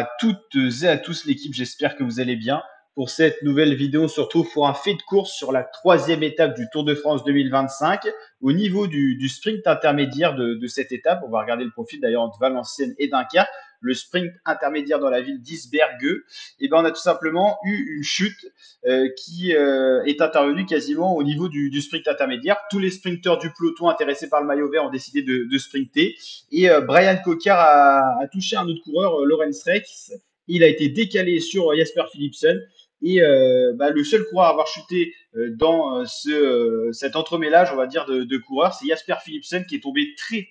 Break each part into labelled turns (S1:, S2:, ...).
S1: à toutes et à tous l'équipe, j'espère que vous allez bien. Pour cette nouvelle vidéo, on se retrouve pour un fait de course sur la troisième étape du Tour de France 2025. Au niveau du sprint intermédiaire de cette étape, on va regarder le profil d'ailleurs entre Valenciennes et Dunkerque. Le sprint intermédiaire dans la ville d'Isbergueux, et ben on a tout simplement eu une chute qui est intervenue quasiment au niveau du sprint intermédiaire. Tous les sprinteurs du peloton intéressés par le maillot vert ont décidé de sprinter. Et Brian Coquard a touché un autre coureur, Lorenz Rex. Il a été décalé sur Jasper Philipsen. Et le seul coureur à avoir chuté dans cet entremêlage, on va dire, de coureurs, c'est Jasper Philipsen qui est tombé très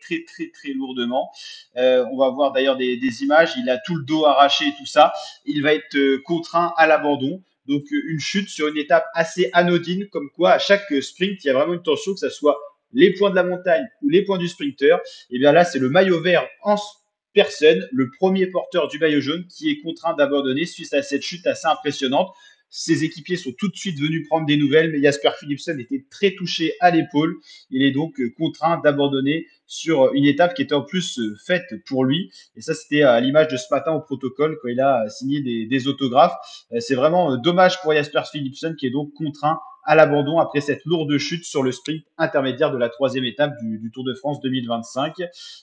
S1: lourdement. On va voir d'ailleurs des images. Il a tout le dos arraché et tout ça. Il va être contraint à l'abandon. Donc une chute sur une étape assez anodine, comme quoi à chaque sprint, il y a vraiment une tension, que ce soit les points de la montagne ou les points du sprinter. Et bien là, c'est le maillot vert en personne, le premier porteur du maillot jaune, qui est contraint d'abandonner suite à cette chute assez impressionnante. Ses équipiers sont tout de suite venus prendre des nouvelles, mais Jasper Philipsen était très touché à l'épaule. Il est donc contraint d'abandonner sur une étape qui était en plus faite pour lui. Et ça, c'était à l'image de ce matin au protocole quand il a signé des autographes. C'est vraiment dommage pour Jasper Philipsen qui est donc contraint à l'abandon après cette lourde chute sur le sprint intermédiaire de la troisième étape du Tour de France 2025,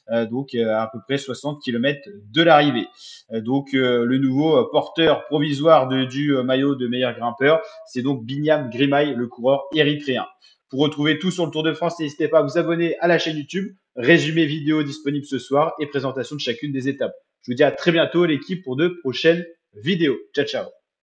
S1: à peu près 60 km de l'arrivée. Le nouveau porteur provisoire du maillot de meilleur grimpeur, c'est donc Binyam Girmay, le coureur érythréen. Pour retrouver tout sur le Tour de France, n'hésitez pas à vous abonner à la chaîne YouTube, résumé vidéo disponible ce soir et présentation de chacune des étapes. Je vous dis à très bientôt l'équipe pour de prochaines vidéos. Ciao ciao.